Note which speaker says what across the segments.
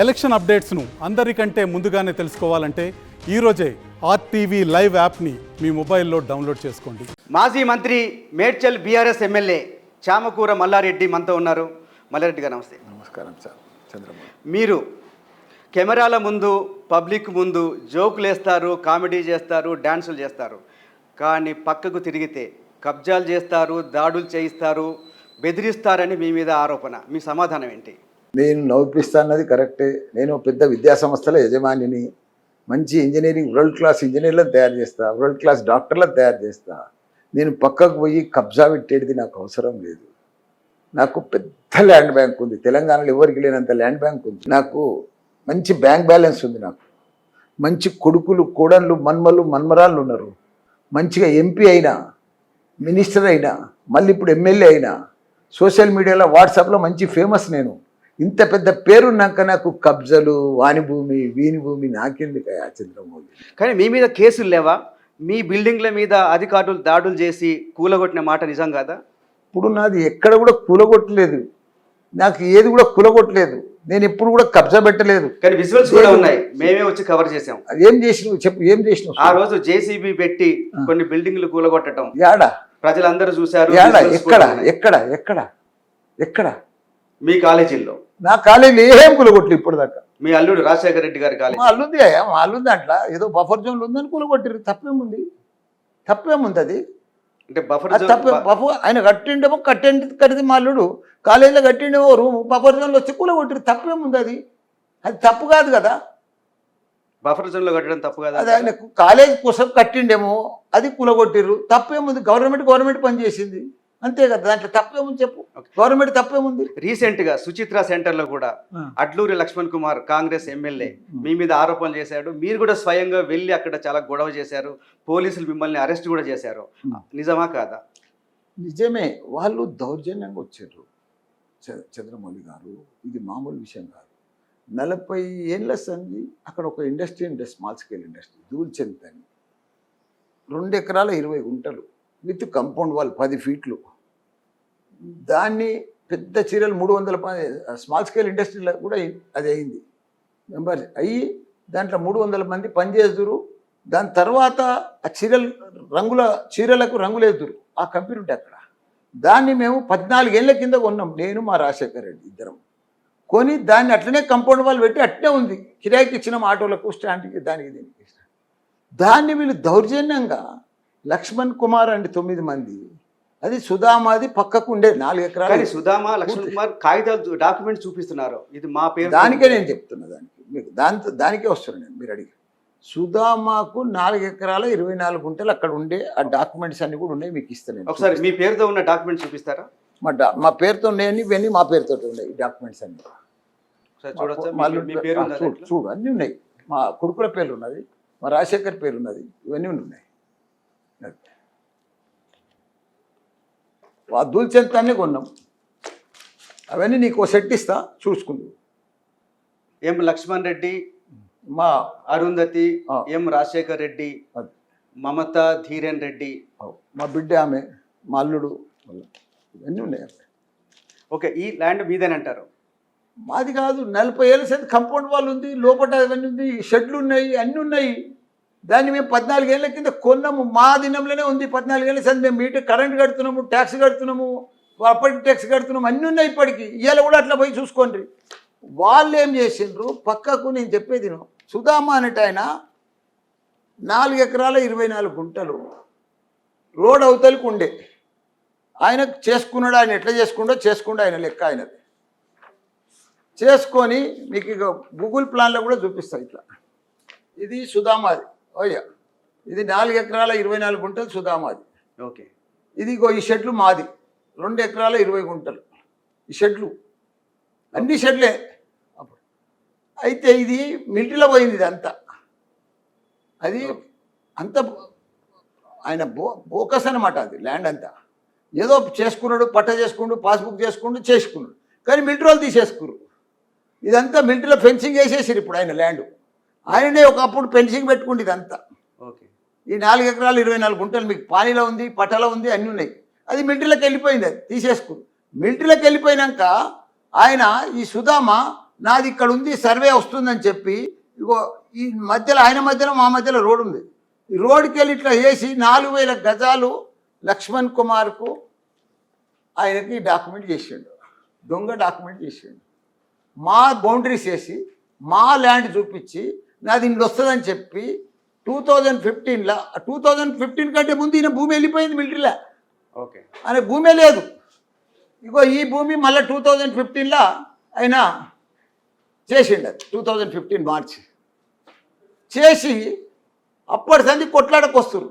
Speaker 1: Election అప్డేట్స్ను అందరికంటే ముందుగానే తెలుసుకోవాలంటే ఈరోజే ఆర్టీవీ లైవ్ యాప్ని మీ మొబైల్లో డౌన్లోడ్ చేసుకోండి.
Speaker 2: మాజీ మంత్రి మేడ్చల్ బీఆర్ఎస్ ఎమ్మెల్యే చామకూర మల్లారెడ్డి మనతో ఉన్నారు. మల్లారెడ్డి గారు నమస్తే.
Speaker 3: నమస్కారం సార్. చంద్రబాబు
Speaker 2: మీరు కెమెరాల ముందు పబ్లిక్ ముందు జోకులు వేస్తారు, కామెడీ చేస్తారు, డ్యాన్సులు చేస్తారు. కానీ పక్కకు తిరిగితే కబ్జాలు చేస్తారు, దాడులు చేయిస్తారు, బెదిరిస్తారని మీ మీద ఆరోపణ. మీ సమాధానం ఏంటి?
Speaker 3: నేను నవ్విస్తా అన్నది కరెక్టే. నేను పెద్ద విద్యా సంస్థల యజమానిని. మంచి ఇంజనీరింగ్ వరల్డ్ క్లాస్ ఇంజనీర్లను తయారు చేస్తా, వరల్డ్ క్లాస్ డాక్టర్లను తయారు చేస్తా. నేను పక్కకు పోయి కబ్జా పెట్టేది నాకు అవసరం లేదు. నాకు పెద్ద ల్యాండ్ బ్యాంక్ ఉంది. తెలంగాణలో ఎవరికి లేనంత ల్యాండ్ బ్యాంక్ ఉంది. నాకు మంచి బ్యాంక్ బ్యాలెన్స్ ఉంది. నాకు మంచి కొడుకులు, కోడళ్ళు, మన్మరాళ్ళు ఉన్నారు. మంచిగా ఎంపీ అయినా, మినిస్టర్ అయినా, మళ్ళీ ఇప్పుడు ఎమ్మెల్యే అయినా, సోషల్ మీడియాలో వాట్సాప్లో మంచి ఫేమస్. నేను ఇంత పెద్ద పేరున్నాక నాకు కబ్జలు, వాని భూమి, వీని భూమి నాకెందుకయ్యా చంద్రమోహన్?
Speaker 2: కానీ మీ మీద కేసులు లేవా? మీ బిల్డింగ్ల మీద అధికారులు దాడులు చేసి కూలగొట్టిన మాట నిజం కాదా?
Speaker 3: ఇప్పుడు నాది ఎక్కడ కూడా కూలగొట్టలేదు. నాకు ఏది కూడా కూలగొట్టలేదు. నేను ఎప్పుడు కూడా కబ్జా పెట్టలేదు.
Speaker 2: కానీ విజువల్స్ కూడా ఉన్నాయి, మేమే వచ్చి కవర్ చేసాం.
Speaker 3: ఏం చేసినావు చెప్పు, ఏం చేసినావు?
Speaker 2: ఆ రోజు జేసీబీ పెట్టి కొన్ని బిల్డింగ్లు కూలగొట్టడం
Speaker 3: యాడా
Speaker 2: ప్రజలందరూ చూశారు.
Speaker 3: యాడా ఎక్కడ ఎక్కడ ఎక్కడ ఎక్కడ?
Speaker 2: మీ కాలేజీల్లో.
Speaker 3: నా కాలేజీలో ఏం కూలగొట్టలేదు ఇప్పటిదాకా.
Speaker 2: మీ అల్లుడు రాజశేఖర రెడ్డి గారి కాలేజీ.
Speaker 3: మా అల్లుంది, మా అల్లుంది. అట్లా ఏదో బఫర్ జోన్లు ఉందని కూలగొట్టారు. తప్పేముంది? తప్పేముంది? అది
Speaker 2: అంటే బఫర్
Speaker 3: ఆయన కట్టిండేమో కట్టింది మా అల్లుడు. కాలేజీలో కట్టిండేమో రూమ్, బఫర్ జోన్లో వచ్చి కూలగొట్టారు. తప్పేముంది? అది తప్పు కాదు కదా.
Speaker 2: బఫర్ జోన్ లో కట్టడం తప్పు కదా.
Speaker 3: అది ఆయన కాలేజ్ కోసం కట్టిండేమో, అది కూలగొట్టిర్రు. తప్పేముంది? గవర్నమెంట్ పని చేసింది అంతే కదా. దాంట్లో తప్పేముంది చెప్పు? గవర్నమెంట్ తప్పేముంది?
Speaker 2: రీసెంట్ గా సుచిత్ర సెంటర్ లో కూడా అడ్లూరి లక్ష్మణ్ కుమార్ కాంగ్రెస్ ఎమ్మెల్యే మీ మీద ఆరోపణలు చేశాడు. మీరు కూడా స్వయంగా వెళ్ళి అక్కడ చాలా గొడవ చేశారు. పోలీసులు మిమ్మల్ని అరెస్ట్ కూడా చేశారు. నిజమా కాదా?
Speaker 3: నిజమే. వాళ్ళు దౌర్జన్యంగా వచ్చారు. చంద్రమౌళి గారు, ఇది మామూలు విషయం కాదు. 40 ఏళ్ళ సంది అక్కడ ఒక ఇండస్ట్రీ ఉండే, స్మాల్ స్కేల్ ఇండస్ట్రీ, దూల్చెంత్ అని. 2 ఎకరాల 20 గుంటలు విత్ కంపౌండ్ వాల్ 10 ఫీట్లు. దాన్ని పెద్ద చీరలు 300 స్మాల్ స్కేల్ ఇండస్ట్రీలో కూడా అది అయింది. మెంబర్స్ అయ్యి దాంట్లో 300 మంది పనిచేస్తురు. దాని తర్వాత ఆ చీరలకు రంగులేదురు. ఆ కంపెనీ ఉంటే అక్కడ. దాన్ని మేము 14 ఏళ్ళ కింద కొన్నాం. నేను మా రాజశేఖర రెడ్డి ఇద్దరం కొని దాన్ని అట్లనే కంపౌండ్ వాల్ పెట్టి అట్నే ఉంది. కిరాయికి ఇచ్చినాం ఆటోలకు, స్టాండ్కి, దానికి దీనికి. దాన్ని వీళ్ళు దౌర్జన్యంగా లక్ష్మణ్ కుమార్ అండి 9 మంది, అది సుధామాది పక్కకు ఉండే 4 ఎకరాలు.
Speaker 2: సుధామా లక్ష్మణ్ కుమార్ కాగితాలు డాక్యుమెంట్ చూపిస్తున్నారు. ఇది మా పేరు.
Speaker 3: దానికే నేను చెప్తున్నా. మీకు దానికే వస్తున్నాను నేను. మీరు అడిగి సుధామాకు 4 ఎకరాల 24 గుంటలు అక్కడ ఉండే ఆ డాక్యుమెంట్స్ అన్ని కూడా ఉన్నాయి. మీకు ఇస్తాను.
Speaker 2: ఒకసారి మీ పేరుతో ఉన్న డాక్యుమెంట్స్ చూపిస్తారా?
Speaker 3: మా పేరుతో ఉన్నాయని ఇవన్నీ మా పేరుతో ఉన్నాయి డాక్యుమెంట్స్ అన్ని. చూడు అన్నీ ఉన్నాయి. మా కొడుకుల పేర్లు ఉన్నది, మా రాజశేఖర్ పేరు ఉన్నది, ఇవన్నీ ఉన్నాయి. దూల్చెంత్ అన్నీ కొన్నాం. అవన్నీ నీకు సెట్ ఇస్తా, చూసుకుందు.
Speaker 2: ఎం లక్ష్మణ్ రెడ్డి,
Speaker 3: మా
Speaker 2: అరుంధతి, ఎం రాజశేఖర్ రెడ్డి, మమతా ధీరేన్ రెడ్డి,
Speaker 3: మా బిడ్డ ఆమె, మా అల్లుడు, ఇవన్నీ ఉన్నాయి.
Speaker 2: ఓకే, ఈ ల్యాండ్ మీదేనంటారు?
Speaker 3: మాది కాదు. 40 ఏళ్ళ సేపు కంపౌండ్ వాల్ ఉంది, లోపల అవన్నీ ఉంది, షెడ్లు ఉన్నాయి, అన్నీ ఉన్నాయి. దాన్ని మేము 14 ఏళ్ళ కింద కొన్నాము. మా దినంలోనే ఉంది. 14 ఏళ్ళ సేపు మేము మీటర్ కరెంట్ కడుతున్నాము, ట్యాక్స్ కడుతున్నాము, అప్పటికి ట్యాక్స్ కడుతున్నాము, అన్నీ ఉన్నాయి ఇప్పటికి. ఇవాళ కూడా అట్లా పోయి చూసుకోండి. వాళ్ళు ఏం చేసిండ్రు పక్కకు, నేను చెప్పేది సుధామా అనేట ఆయన 4 ఎకరాల 24 గుంటలు రోడ్ అవతలకు ఉండే. ఆయన చేసుకున్నాడు. ఆయన ఎట్లా చేసుకుంటూ ఆయన లెక్క ఆయనది చేసుకొని మీకు ఇక గూగుల్ ప్లాన్లో కూడా చూపిస్తాను. ఇట్లా ఇది సుధామాది. ఓయ్యా, ఇది 4 ఎకరాల 24 గుంటలు సుధామాది.
Speaker 2: ఓకే,
Speaker 3: ఇది ఈ షెడ్లు మాది 2 ఎకరాల 20 గుంటలు. ఈ షెడ్లు అన్ని షెడ్లే. అయితే ఇది మిలిటరీలో పోయింది. ఇదంతా అది అంత ఆయన బోకస్ అనమాట. అది ల్యాండ్ అంతా ఏదో చేసుకున్నాడు, పట్ట చేసుకున్నాడు, పాస్బుక్ చేసుకున్నాడు. కానీ మిలిటరీ వాళ్ళు తీసేసుకున్నారు. ఇదంతా మిలిటరీలో ఫెన్సింగ్ వేసేసారు. ఇప్పుడు ఆయన ల్యాండ్ ఆయననే ఒకప్పుడు ఫెన్సింగ్ పెట్టుకుంటే ఇదంతా.
Speaker 2: ఓకే,
Speaker 3: ఈ 4 ఎకరాలు 24 గుంటలు మీకు పానీలో ఉంది, పట్టలో ఉంది, అన్నీ ఉన్నాయి. అది మిలిటరీలోకి వెళ్ళిపోయింది. అది తీసేసుకున్నారు. మిలిటరీలోకి వెళ్ళిపోయినాక ఆయన ఈ సుధామ నాది ఇక్కడ ఉంది సర్వే వస్తుందని చెప్పి ఇగో ఈ మధ్యలో ఆయన మధ్యలో మా మధ్యలో రోడ్ ఉంది. ఈ రోడ్డుకి వెళ్ళి ఇట్లా వేసి 4000 గజాలు లక్ష్మణ్ కుమార్కు ఆయనకి డాక్యుమెంట్ చేసిండు, దొంగ డాక్యుమెంట్ చేసిండు. మా బౌండరీస్ వేసి మా ల్యాండ్ చూపించి నాది ఇన్ని వస్తుందని చెప్పి 2015లో 2015 కంటే ముందు ఈయన భూమి వెళ్ళిపోయింది మిలిటరీలో.
Speaker 2: ఓకే.
Speaker 3: ఆయన భూమే లేదు. ఇగో ఈ భూమి మళ్ళీ 2015లో ఆయన చేసిండు. 2015 మార్చి చేసి అప్పటి సంది కొట్లాటకు వస్తారు.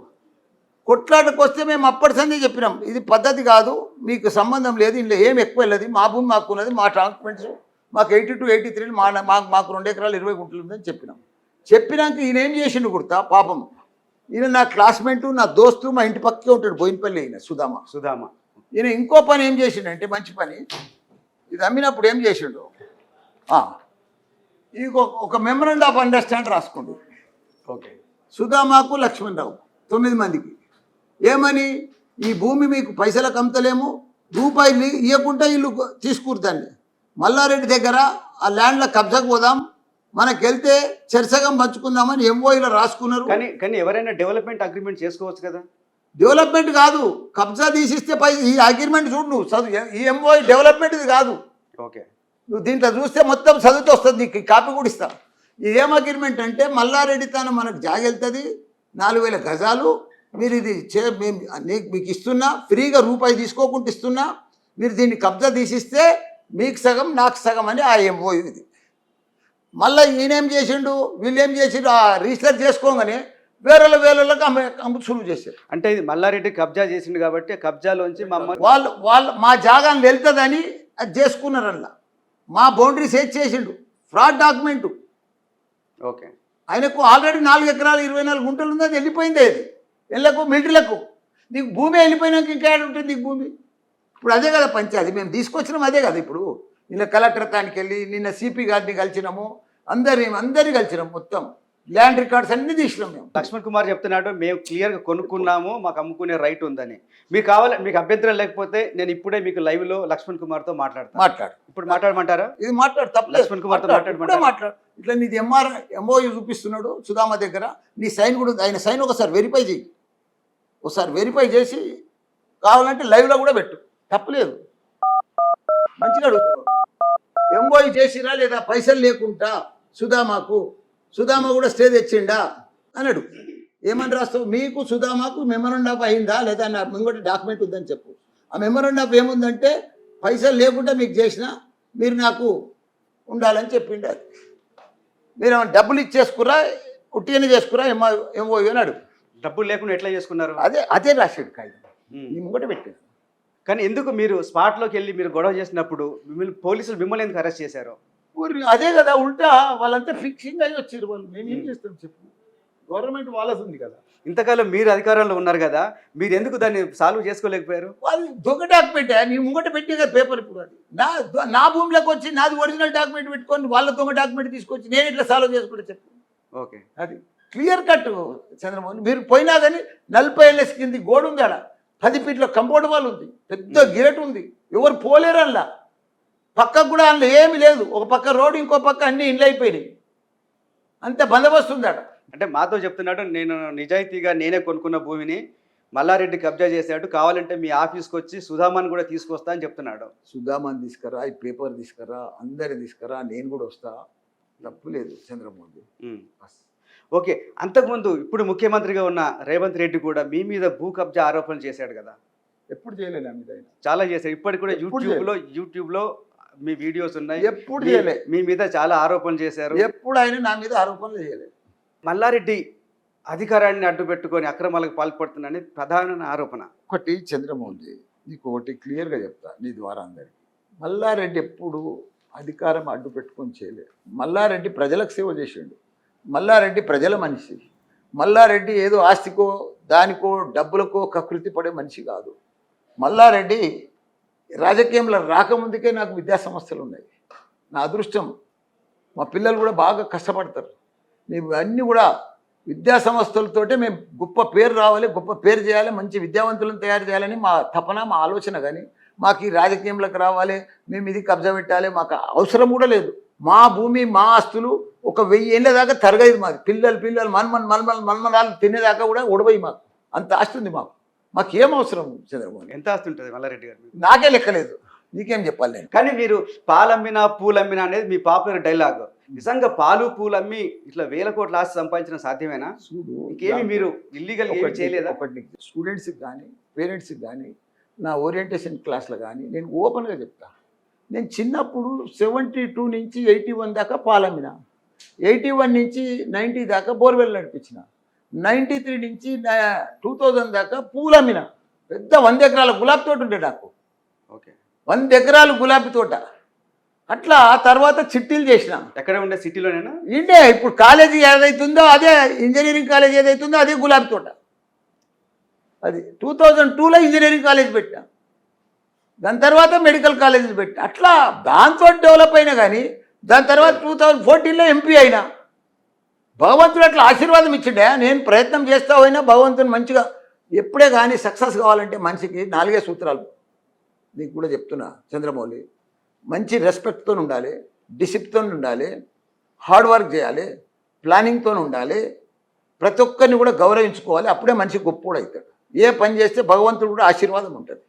Speaker 3: కొట్లాటకు వస్తే మేము అప్పటి సంది చెప్పినాం, ఇది పద్ధతి కాదు, మీకు సంబంధం లేదు, ఇందులో ఏం ఎక్కువ వెళ్ళదు, మా భూమి మాకు ఉన్నది, మా డాక్యుమెంట్స్ మాకు 82, 83 మాకు 2 ఎకరాలు 20 గుంటలు ఉందని చెప్పినాం. చెప్పినాక ఈయన ఏం చేసిండు కుడతా పాపం. ఈయన నా క్లాస్మేటు, నా దోస్తు, మా ఇంటి పక్కకే ఉంటాడు, బోయినపల్లి. ఈయన సుధామ. ఈయన ఇంకో పని ఏం చేసిండంటే మంచి పని, ఇది అమ్మినప్పుడు ఏం చేసిండు, ఈ ఒక మెమరాండం ఆఫ్ అండర్స్టాండ్ రాసుకోండి.
Speaker 2: ఓకే.
Speaker 3: సుధామాకు లక్ష్మణ్ రావు 9 మందికి ఏమని, ఈ భూమి మీకు పైసలకు అమ్ముతలేము, రూపాయలు ఇవ్వకుండా ఇల్లు తీసుకూరుతాండి, మల్లారెడ్డి దగ్గర ఆ ల్యాండ్లో కబ్జాకు పోదాం, మనకు వెళ్తే చర్చగం పంచుకుందామని ఎంఓఈలో రాసుకున్నారు.
Speaker 2: కానీ ఎవరైనా డెవలప్మెంట్ అగ్రిమెంట్ చేసుకోవచ్చు కదా.
Speaker 3: డెవలప్మెంట్ కాదు, కబ్జా తీసిస్తే ఈ అగ్రిమెంట్ చూడు నువ్వు చదువు, ఈ ఎంఓఈ డెవలప్మెంట్ ఇది కాదు.
Speaker 2: ఓకే. నువ్వు
Speaker 3: దీంట్లో చూస్తే మొత్తం చదివితే వస్తుంది, నీకు కాపీ కూడా ఇస్తా. ఇది ఏం అగ్రిమెంట్ అంటే మల్లారెడ్డి తాను మనకు జాగెళ్తుంది 4000 గజాలు, మీరు ఇది మీకు ఇస్తున్నా, ఫ్రీగా రూపాయి తీసుకోకుండా ఇస్తున్నా, మీరు దీన్ని కబ్జా తీసిస్తే మీకు సగం నాకు సగం అని ఆ ఎంఓ. ఇది మళ్ళీ ఈయనేం చేసిండు, వీళ్ళు ఏం చేసిండు, ఆ రిజిస్టర్ చేసుకోగానే వేరేళ్ళకి అమ్ము సులువు చేశారు.
Speaker 2: అంటే ఇది మల్లారెడ్డి కబ్జా చేసిండు కాబట్టి కబ్జాలోంచి
Speaker 3: వాళ్ళు మా జాగాను వెళ్తుందని అది చేసుకున్నారల్లా. మా బౌండరీస్ ఏది చేసిండు, ఫ్రాడ్ డాక్యుమెంటు.
Speaker 2: ఓకే.
Speaker 3: ఆయనకు ఆల్రెడీ 4 ఎకరాలు 24 గుంటలు ఉంది, అది వెళ్ళిపోయింది. అది వెళ్ళకు మిలిటరీలకు, నీకు భూమి వెళ్ళిపోయినాక ఇంకా ఉంటుంది నీకు భూమి. ఇప్పుడు అదే కదా పంచాయతీ, మేము తీసుకొచ్చినాం అదే కదా. ఇప్పుడు నిన్న కలెక్టర్ తానికి వెళ్ళి నిన్న సిపి గారిని కలిసినాము, అందరినీ కలిసినాం, మొత్తం ల్యాండ్ రికార్డ్స్ అన్నీ తీసినాం మేము.
Speaker 2: లక్ష్మణ్ కుమార్ చెప్తున్నాడు, మేము క్లియర్గా కొనుక్కున్నాము, మాకు అమ్ముకునే రైట్ ఉందని. మీకు అభ్యంతరం లేకపోతే నేను ఇప్పుడే మీకు లైవ్లో లక్ష్మణ్ కుమార్తో మాట్లాడు. ఇప్పుడు మాట్లాడమంటారా?
Speaker 3: ఇది మాట్లాడు, తప్ప
Speaker 2: లక్ష్మణ్ కుమార్తో
Speaker 3: మాట్లాడు. ఇట్లా నీది ఎంఓయూ చూపిస్తున్నాడు సుధామ దగ్గర, నీ సైన్ కూడా ఆయన సైన్ ఒకసారి వెరిఫై చేయి, ఒకసారి వెరిఫై చేసి కావాలంటే లైవ్లో కూడా పెట్టు, తప్పలేదు. మంచిగా అడుగుతున్నాడు, ఎంఓయూ చేసిరా లేదా పైసలు లేకుండా సుధామ కూడా స్టే తెచ్చిండా అని అడుగు. ఏమని రాస్తావు, మీకు సుధామాకు మెమరాండం ఆఫ్ అయిందా లేదా నా ఇంకోటి డాక్యుమెంట్ ఉందని చెప్పు. ఆ మెమరాండం ఆఫ్ ఏముందంటే పైసలు లేకుండా మీకు చేసినా మీరు నాకు ఉండాలని చెప్పిండు. అది మీరు ఏమైనా డబ్బులు ఇచ్చేసుకురా, ఉట్టిగానే చేసుకురా ఎంఓయూ అని అడుగు.
Speaker 2: డబ్బులు లేకుండా ఎట్లా చేసుకున్నారు?
Speaker 3: అదే రాశాడు కాగితం, నీ ముంగట పెట్టాడు.
Speaker 2: కానీ ఎందుకు మీరు స్పాట్లోకి వెళ్ళి మీరు గొడవ చేసినప్పుడు పోలీసులు మిమ్మల్ని ఎందుకు అరెస్ట్ చేశారు?
Speaker 3: అదే కదా, ఉల్టా వాళ్ళంతా ఫిక్సింగ్ అయ్యి వచ్చారు. వాళ్ళు మేమేం చేస్తాం చెప్పు, గవర్నమెంట్ వాళ్ళది ఉంది కదా.
Speaker 2: ఇంతకాలం మీరు అధికారంలో ఉన్నారు కదా, మీరు ఎందుకు దాన్ని సాల్వ్ చేసుకోలేకపోయారు?
Speaker 3: వాళ్ళు దొంగ డాక్యుమెంట్ నీ ముంగట పెట్టే కదా పేపర్. ఇప్పుడు అది నా భూమిలోకి వచ్చి నాది ఒరిజినల్ డాక్యుమెంట్ పెట్టుకొని వాళ్ళ దొంగ డాక్యుమెంట్ తీసుకొచ్చి నేను ఇట్లా సాల్వ్ చేసుకుంటే చెప్పు.
Speaker 2: ఓకే.
Speaker 3: అది క్లియర్ కట్ చంద్రమోహన్. మీరు పోయినా కానీ 40 ఏళ్ళ కింది గోడ ఉంది, ఆడ 10 ఫీట్ల కంపౌండ్ వాల్ ఉంది, పెద్ద గేట్ ఉంది, ఎవరు పోలేరు. అందులో పక్కకు కూడా అందులో ఏమీ లేదు, ఒక పక్క రోడ్డు ఇంకో పక్క అన్ని ఇండ్లు అయిపోయినాయి, అంత బందోబస్తు ఉంది ఆడ.
Speaker 2: అంటే మాతో చెప్తున్నాడు, నేను నిజాయితీగా నేనే కొనుక్కున్న భూమిని మల్లారెడ్డి కబ్జా చేశాడు, కావాలంటే మీ ఆఫీస్కి వచ్చి సుధామాన్ కూడా తీసుకొస్తా అని చెప్తున్నాడు.
Speaker 3: సుధామాన్ తీసుకురా, ఈ పేపర్ తీసుకురా, అందరి తీసుకురా, నేను కూడా వస్తా, తప్పులేదు చంద్రమోహన్.
Speaker 2: ఓకే. అంతకుముందు ఇప్పుడు ముఖ్యమంత్రిగా ఉన్న రేవంత్ రెడ్డి కూడా మీ మీద భూ కబ్జా ఆరోపణలు చేశాడు కదా.
Speaker 3: ఎప్పుడు చేయలేదు నా మీద,
Speaker 2: చాలా చేశాడు. ఇప్పటికి కూడా యూట్యూబ్లో మీ వీడియోస్ ఉన్నాయి,
Speaker 3: ఎప్పుడు చేయలే.
Speaker 2: మీ మీద చాలా ఆరోపణలు చేశారు,
Speaker 3: ఎప్పుడు ఆయన నా మీద ఆరోపణలు చేయలేదు.
Speaker 2: మల్లారెడ్డి అధికారాన్ని అడ్డు పెట్టుకొని అక్రమాలకు పాల్పడుతున్నాడని ప్రధాన ఆరోపణ.
Speaker 3: ఒకటి చంద్రమోహన్, నీకు ఒకటి క్లియర్గా చెప్తా నీ ద్వారా అందరికీ. మల్లారెడ్డి ఎప్పుడు అధికారం అడ్డు పెట్టుకొని చేయలేదు. మల్లారెడ్డి ప్రజలకు సేవ చేసిండు, మల్లారెడ్డి ప్రజల మనిషి. మల్లారెడ్డి ఏదో ఆస్తికో దానికో డబ్బులకో కకృతి పడే మనిషి కాదు. మల్లారెడ్డి రాజకీయంలో రాకముందుకే నాకు విద్యా సంస్థలు ఉన్నాయి, నా అదృష్టం. మా పిల్లలు కూడా బాగా కష్టపడతారు. మేము అన్నీ కూడా విద్యా సంస్థలతోటే మేము గొప్ప పేరు రావాలి, గొప్ప పేరు చేయాలి, మంచి విద్యావంతులను తయారు చేయాలని మా తపన, మా ఆలోచన. కానీ మాకు ఈ రాజకీయంలోకి రావాలి, మేము ఇది కబ్జా పెట్టాలి, మాకు అవసరం కూడా లేదు. మా భూమి మా ఆస్తులు ఒక 1000 ఏళ్ళ దాకా తరగదు మాది. పిల్లలు మన్మనాలు తినేదాకా కూడా ఉడవయి మాకు. అంత ఆస్తి ఉంది మాకు ఏం అవసరం చంద్రబాబు?
Speaker 2: ఎంత ఆస్తుంటుంది మల్లారెడ్డి గారు మీకు?
Speaker 3: నాకే లెక్కలేదు, నీకేం చెప్పాలి నేను?
Speaker 2: కానీ మీరు పాలమ్మినా పూలమ్మినా అనేది మీ పాపులర్ డైలాగ్. నిజంగా పాలు పూలు అమ్మి ఇట్లా వేల కోట్ల ఆస్తి సంపాదించడం సాధ్యమేనా?
Speaker 3: చూడు,
Speaker 2: ఇంకేమి మీరు ఇల్లీగల్ ఏమి చేయలేదా?
Speaker 3: ఒకటి స్టూడెంట్స్కి కానీ పేరెంట్స్కి కానీ నా ఓరియంటేషన్ క్లాస్లో కానీ నేను ఓపెన్గా చెప్తా. నేను చిన్నప్పుడు 72 నుంచి 81 దాకా పాలమ్మిన, 81 నుంచి 90 దాకా బోర్వెల్ నడిపించిన, 93 నుంచి 2000 దాకా పూలమ్మిన. పెద్ద 100 ఎకరాల గులాబీ తోట ఉండే నాకు.
Speaker 2: ఓకే,
Speaker 3: 100 ఎకరాలు గులాబీ తోట. అట్లా తర్వాత చిట్టీలు చేసిన.
Speaker 2: ఎక్కడ ఉండే సిటీలోనేనా?
Speaker 3: ఇంటే ఇప్పుడు కాలేజీ ఏదైతుందో అదే, ఇంజనీరింగ్ కాలేజ్ ఏదైతుందో అదే గులాబీ తోట. అది 2002లో ఇంజనీరింగ్ కాలేజ్ పెట్టా, దాని తర్వాత మెడికల్ కాలేజీలు పెట్టా. అట్లా దాంతో డెవలప్ అయినా. కానీ దాని తర్వాత 2014లో ఎంపీ అయినా. భగవంతుడు అట్లా ఆశీర్వాదం ఇచ్చిండే. నేను ప్రయత్నం చేస్తా పోయినా భగవంతుని మంచిగా. ఎప్పుడే కానీ సక్సెస్ కావాలంటే మనిషికి 4 సూత్రాలు నీకు కూడా చెప్తున్నా చంద్రమౌళి. మంచి రెస్పెక్ట్తో ఉండాలి, డిసిప్లిన్తో ఉండాలి, హార్డ్ వర్క్ చేయాలి, ప్లానింగ్తో ఉండాలి, ప్రతి ఒక్కరిని కూడా గౌరవించుకోవాలి. అప్పుడే మనిషి గొప్పోడు అవుతాడు. ఏ పని చేస్తే భగవంతుడు కూడా ఆశీర్వాదం ఉంటుంది.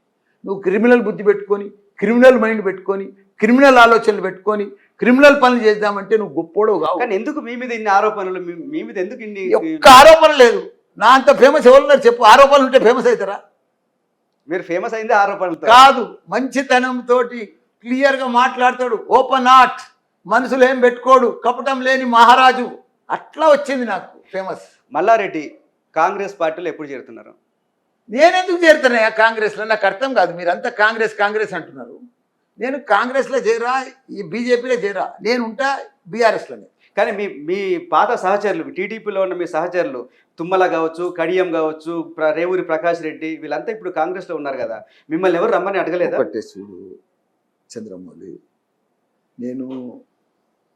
Speaker 3: నువ్వు క్రిమినల్ బుద్ధి పెట్టుకొని, క్రిమినల్ మైండ్ పెట్టుకొని, క్రిమినల్ ఆలోచనలు పెట్టుకొని క్రిమినల్ పనులు చేద్దామంటే నువ్వు గొప్పోడు కావు.
Speaker 2: కానీ ఎందుకు మీ మీద ఇన్ని ఆరోపణలు? మీ మీద ఎందుకు ఇన్ని?
Speaker 3: ఒక్క ఆరోపణ లేదు. నా అంత ఫేమస్ ఎవరున్నారు చెప్పు? ఆరోపణలు ఉంటే ఫేమస్ అవుతారా?
Speaker 2: మీరు ఫేమస్ అయింది ఆరోపణలతో
Speaker 3: కాదు, మంచితనంతో క్లియర్గా మాట్లాడతాడు. ఓపెన్ హార్ట్, మనసులో ఏం పెట్టుకోడు, కపటం లేని మహారాజు. అట్లా వచ్చింది నాకు ఫేమస్.
Speaker 2: మల్లారెడ్డి కాంగ్రెస్ పార్టీలో ఎప్పుడు చేరుతున్నారు?
Speaker 3: నేనెందుకు చేరుతున్నా కాంగ్రెస్లో? నాకు అర్థం కాదు. మీరంతా కాంగ్రెస్ అంటున్నారు. నేను కాంగ్రెస్లో చేరా, ఈ బీజేపీలో చేరా. నేను ఉంటా బీఆర్ఎస్లోనే.
Speaker 2: కానీ మీ పాత సహచరులు, టీడీపీలో ఉన్న మీ సహచరులు తుమ్మల కావచ్చు, కడియం కావచ్చు, రేవూరి ప్రకాష్ రెడ్డి, వీళ్ళంతా ఇప్పుడు కాంగ్రెస్లో ఉన్నారు కదా. మిమ్మల్ని ఎవరు రమ్మని అడగలేదా?
Speaker 3: ఒకటే చూడు చంద్రమౌళి,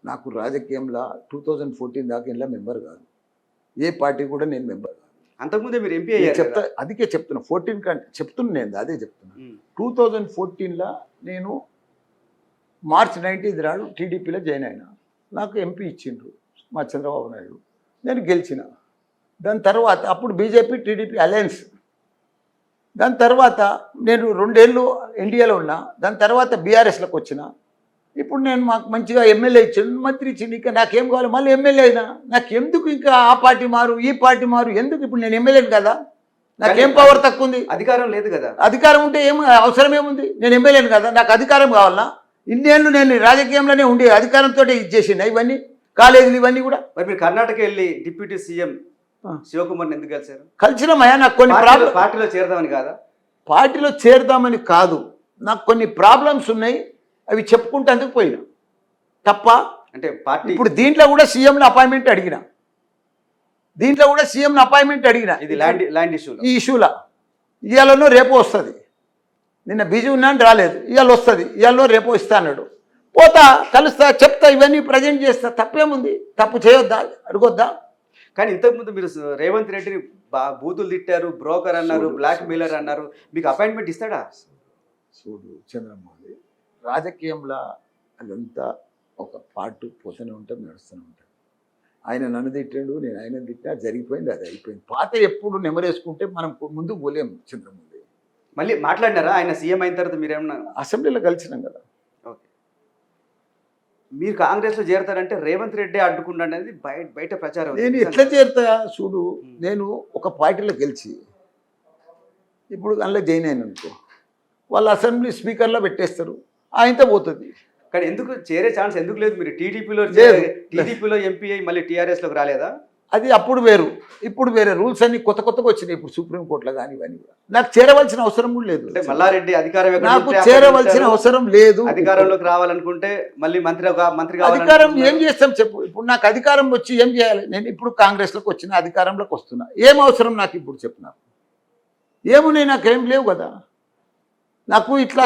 Speaker 3: నాకు రాజకీయంలో 2014 దాకా ఇలా మెంబర్ కాదు. ఏ పార్టీ కూడా నేను మెంబర్ కాదు.
Speaker 2: అంతకుముందే మీరు ఎంపీ అయ్యారు.
Speaker 3: చెప్తా, అందుకే చెప్తున్నా. 14 కంటే చెప్తున్నా, నేను అదే చెప్తున్నా. 2014లో నేను మార్చి 19 నాడు టీడీపీలో జాయిన్ అయినా. నాకు ఎంపీ ఇచ్చిండ్రు మా చంద్రబాబు నాయుడు, నేను గెలిచిన. దాని తర్వాత అప్పుడు బీజేపీ టీడీపీ అలయన్స్. దాని తర్వాత నేను 2 ఏళ్ళు ఎన్డీఏలో ఉన్నా. దాని తర్వాత బీఆర్ఎస్లోకి వచ్చిన. ఇప్పుడు నేను మాకు మంచిగా ఎమ్మెల్యే ఇచ్చిండు, మంత్రి ఇచ్చిండు. ఇంకా నాకేం కావాలి? మళ్ళీ ఎమ్మెల్యే అయినా. నాకు ఎందుకు ఇంకా ఆ పార్టీ మారు, ఈ పార్టీ మారు ఎందుకు? ఇప్పుడు నేను ఎమ్మెల్యేని కదా, నాకేం పవర్ తక్కువ ఉంది?
Speaker 2: అధికారం లేదు కదా.
Speaker 3: అధికారం ఉంటే ఏం అవసరం ఏముంది? నేను ఎమ్మెల్యేని కదా, నాకు అధికారం కావాలన్నా? ఇన్నేళ్ళు నేను రాజకీయంలోనే ఉండే అధికారంతో ఇచ్చేసింది ఇవన్నీ, కాలేజీలు ఇవన్నీ కూడా.
Speaker 2: మరి మీరు కర్ణాటక వెళ్ళి డిప్యూటీ సీఎం శివకుమార్ని ఎందుకు కలిశారు?
Speaker 3: కలిసినామయ్యా. నాకు కొన్ని
Speaker 2: పార్టీలో చేరదామని కాదా?
Speaker 3: పార్టీలో చేరదామని కాదు, నాకు కొన్ని ప్రాబ్లమ్స్ ఉన్నాయి, అవి చెప్పుకుంటేందుకు పోయినా. తప్ప
Speaker 2: అంటే పార్టీ
Speaker 3: ఇప్పుడు దీంట్లో కూడా సీఎంని అపాయింట్మెంట్ అడిగిన,
Speaker 2: ఇది ల్యాండ్ ఇష్యూలో.
Speaker 3: ఈ ఇష్యూలో ఇవాళనో రేపు వస్తుంది. నిన్న బిజీ ఉన్నాను రాలేదు, ఇవాళ వస్తుంది. ఇవాళనో రేపు ఇస్తా అన్నాడు. పోతా, కలుస్తా, చెప్తా, ఇవన్నీ ప్రజెంట్ చేస్తా. తప్పేముంది? తప్పు చేయొద్దా? అడగొద్దా?
Speaker 2: కానీ ఇంతకుముందు మీరు రేవంత్ రెడ్డిని బూతులు తిట్టారు, బ్రోకర్ అన్నారు, బ్లాక్ మెయిలర్ అన్నారు. మీకు అపాయింట్మెంట్ ఇస్తాడా?
Speaker 3: చూడు చంద్రమౌళి, రాజకీయంలో అదంతా ఒక పార్ట్ పోతూనే ఉంటుంది, నడుస్తూనే ఉంటుంది. ఆయన నన్ను తిట్టాడు, నేను ఆయన తిట్టా, జరిగిపోయింది, అది అయిపోయింది. పాత ఎప్పుడు నెమరేసుకుంటే మనం ముందుకు పోలేము చంద్రమౌళి.
Speaker 2: మళ్ళీ మాట్లాడినారా ఆయన సీఎం అయిన తర్వాత? మీరేమన్నా
Speaker 3: అసెంబ్లీలో కలిసినాం కదా.
Speaker 2: ఓకే, మీరు కాంగ్రెస్లో చేరతారంటే రేవంత్ రెడ్డి అడ్డుకుండా అనేది బయట ప్రచారం.
Speaker 3: నేను ఎట్లా చేరుతా? చూడు, నేను ఒక పార్టీలో గెలిచి ఇప్పుడు అందులో జాయిన్ అయిన అనుకో, వాళ్ళు అసెంబ్లీ స్పీకర్లో పెట్టేస్తారు, ఆయనతో పోతుంది.
Speaker 2: కానీ ఎందుకు చేరే ఛాన్స్ ఎందుకు లేదు? మీరు టీడీపీలో ఎంపీ అయ్యి మళ్ళీ టీఆర్ఎస్లోకి రాలేదా?
Speaker 3: అది అప్పుడు వేరు, ఇప్పుడు వేరే. రూల్స్ అన్ని కొత్తగా వచ్చినాయి ఇప్పుడు సుప్రీంకోర్టులో కానీ ఇవన్నీ కూడా. నాకు చేరవలసిన అవసరం కూడా లేదు.
Speaker 2: మల్లారెడ్డి అధికారం
Speaker 3: నాకు చేరవలసిన అవసరం లేదు.
Speaker 2: అధికారంలోకి రావాలనుకుంటే మళ్ళీ మంత్రి
Speaker 3: అధికారం ఏం చేస్తాం చెప్పు? ఇప్పుడు నాకు అధికారం వచ్చి ఏం చేయాలి? నేను ఇప్పుడు కాంగ్రెస్లోకి వచ్చిన, అధికారంలోకి వస్తున్నా. ఏం అవసరం నాకు ఇప్పుడు చెప్పు? నాకు ఏమున్నాయి? నాకేం లేవు కదా. నాకు ఇట్లా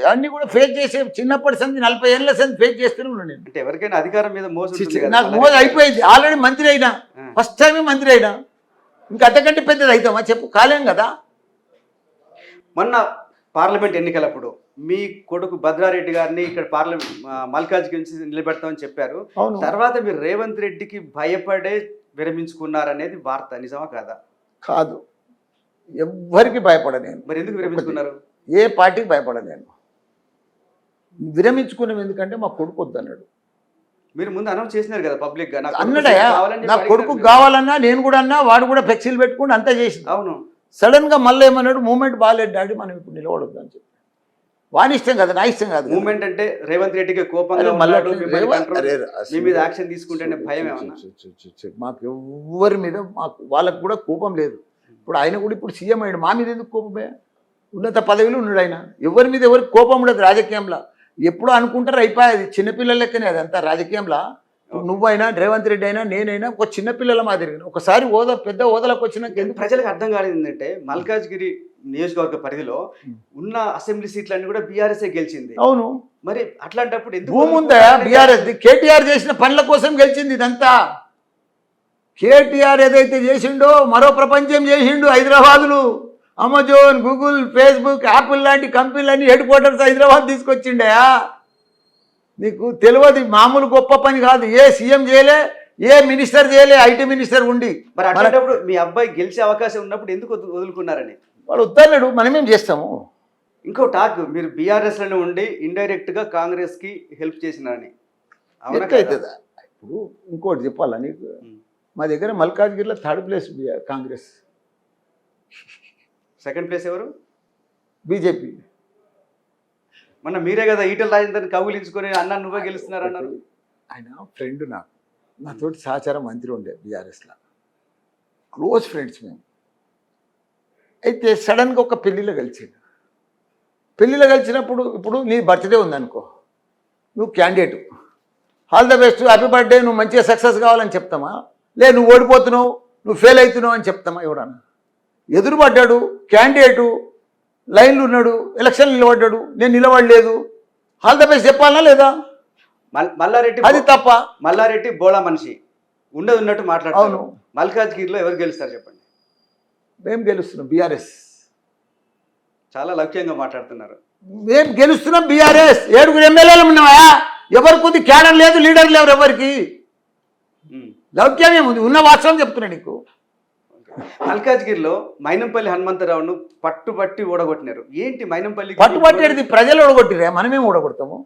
Speaker 3: అన్ని కూడా ఫేస్ చేసే చిన్నప్పటి సంది 40 ఏళ్ళ సంది ఫేస్ చేస్తూనే ఉన్నాను నేను.
Speaker 2: అంటే ఎవరికైనా అధికారం మీద
Speaker 3: నాకు మోజు అయిపోయింది. ఆల్రెడీ మంత్రి అయినా, ఫస్ట్ టైమే మంత్రి అయినా. ఇంకా అంతకంటే పెద్దది అవుతామా చెప్పు? కాలేం కదా.
Speaker 2: మొన్న పార్లమెంట్ ఎన్నికలప్పుడు మీ కొడుకు భద్రారెడ్డి గారిని ఇక్కడ మల్కాజ్ గురించి నిలబెడతామని చెప్పారు.
Speaker 3: అవును.
Speaker 2: తర్వాత మీరు రేవంత్ రెడ్డికి భయపడే విరమించుకున్నారనేది వార్త, నిజమా కాదా?
Speaker 3: కాదు, ఎవ్వరికి భయపడ నేను.
Speaker 2: మరి ఎందుకు విరమించుకున్నారు?
Speaker 3: ఏ పార్టీకి భయపడ నేను. విరమించుకున్నాం ఎందుకంటే మా కొడుకు వద్దన్నాడు.
Speaker 2: మీరు ముందు అనౌన్స్ చేసినారు కదా పబ్లిక్ గా,
Speaker 3: అన్నడయా నా కొడుకు కావాలన్నా, నేను కూడా అన్నా, వాడు కూడా ఫ్లెక్సీలు పెట్టుకుని అంతా చేసింది.
Speaker 2: అవును.
Speaker 3: సడన్ గా మళ్ళీ ఏమన్నాడు, మూమెంట్ బాగాలేదు డాడీ, మనం ఇప్పుడు నిలబడొద్దు అని చెప్పి. వాని ఇష్టం కదా, నా ఇష్టం కాదు.
Speaker 2: మూమెంట్ అంటే రేవంత్ రెడ్డికి కోపంగా ఉన్నాడు, మీ మీద యాక్షన్ తీసుకుంటేనే భయం ఏమన్నా?
Speaker 3: మాకు ఎవరి మీద, మాకు వాళ్ళకు కూడా కోపం లేదు. ఇప్పుడు ఆయన కూడా ఇప్పుడు సీఎం అయ్యాడు, మా మీద ఎందుకు కోపమే? ఉన్నత పదవిలో ఉన్నాడు ఆయన. ఎవరి మీద ఎవరికి కోపం ఉండదు రాజకీయంలో. ఎప్పుడో అనుకుంటారు అయిపోయేది, చిన్నపిల్లల లెక్కనే అదంతా రాజకీయంలో. నువ్వైనా రేవంత్ రెడ్డి అయినా నేనైనా ఒక చిన్నపిల్లల మాదిరి. ఒకసారి పెద్ద హోదాలకు వచ్చినాక ఎందుకు
Speaker 2: ప్రజలకు అర్థం కాలేదు ఏంటంటే, మల్కాజ్గిరి నియోజకవర్గ పరిధిలో ఉన్న అసెంబ్లీ సీట్లన్నీ కూడా బీఆర్ఎస్ గెలిచింది.
Speaker 3: అవును,
Speaker 2: మరి అట్లాంటప్పుడు ఎందుకు
Speaker 3: భూమి ఉందా బీఆర్ఎస్? కేటీఆర్ చేసిన పనుల కోసం గెలిచింది ఇదంతా. కేటీఆర్ ఏదైతే చేసిండో మరో ప్రపంచం చేసిండు. హైదరాబాదులు అమెజాన్, గూగుల్, ఫేస్బుక్, యాపిల్ లాంటి కంపెనీలన్నీ హెడ్ క్వార్టర్స్ హైదరాబాద్ తీసుకొచ్చిండయా. నీకు తెలియదు, మామూలు గొప్ప పని కాదు. ఏ సీఎం చేయలే, ఏ మినిస్టర్ చేయలే, ఐటీ మినిస్టర్ ఉండి.
Speaker 2: మరి అట్లాంటప్పుడు మీ అబ్బాయి గెలిచే అవకాశం ఉన్నప్పుడు ఎందుకు వదులుకున్నారని?
Speaker 3: వాడు వద్దన్నాడు, మనమేం చేస్తాము.
Speaker 2: ఇంకో టాక్, మీరు బీఆర్ఎస్ లోనే ఉండి ఇండైరెక్ట్ గా కాంగ్రెస్ కి హెల్ప్ చేసినారని.
Speaker 3: అవుతుందా? ఇప్పుడు ఇంకోటి చెప్పాలా నీకు, మా దగ్గర మల్కాజ్గిరిలో 3rd place Congress,
Speaker 2: second place ఎవరు?
Speaker 3: బీజేపీ.
Speaker 2: మొన్న మీరే కదా ఈటల రాజేందర్ని కౌగిలించుకొని అన్న నువ్వే గెలుస్తున్నారు అన్నారు.
Speaker 3: ఆయన ఫ్రెండ్, నాతోటి సహచార మంత్రి ఉండే బీఆర్ఎస్లో, క్లోజ్ ఫ్రెండ్స్ మేము. అయితే సడన్గా ఒక పెళ్ళిలో కలిసాడు. పెళ్ళిలో కలిసినప్పుడు, ఇప్పుడు నీ బర్త్డే ఉందనుకో, నువ్వు candidate, all the best, happy birthday, నువ్వు మంచిగా సక్సెస్ కావాలని చెప్తామా? నువ్వు ఓడిపోతున్నావు, నువ్వు ఫెయిల్ అవుతున్నావు అని చెప్తామా? ఎవడన్నా ఎదురుపడ్డాడు క్యాండిడేటు, లైన్లు ఉన్నాడు, ఎలక్షన్లు నిలబడ్డాడు, నేను నిలబడలేదు, ఆల్ ద బెస్ట్ చెప్పాలనా లేదా?
Speaker 2: మల్లారెడ్డి
Speaker 3: అది తప్ప.
Speaker 2: మల్లారెడ్డి బోళా మనిషి, ఉండదు ఉన్నట్టు మాట్లాడతారు.
Speaker 3: అవును.
Speaker 2: మల్కాజ్గిరిలో ఎవరు గెలుస్తారు చెప్పండి?
Speaker 3: మేము గెలుస్తున్నాం బీఆర్ఎస్.
Speaker 2: చాలా లక్ష్యంగా మాట్లాడుతున్నారు.
Speaker 3: మేము గెలుస్తున్నాం బీఆర్ఎస్. 7 ఎమ్మెల్యేలు ఉన్నాయా? ఎవరు కొద్ది క్యాడర్ లేదు, లీడర్ లేరు ఎవరికి. లౌక్యమేముంది, ఉన్న వాస్తవం చెప్తున్నా నీకు.
Speaker 2: మల్కాజ్గిరిలో మైనంపల్లి హనుమంతరావును పట్టుబట్టి ఓడగొట్టినారు. ఏంటి మైనంపల్లి
Speaker 3: పట్టుబట్టేది? ప్రజలు ఓడగొట్టిరే, మనమేం ఓడగొడతాము?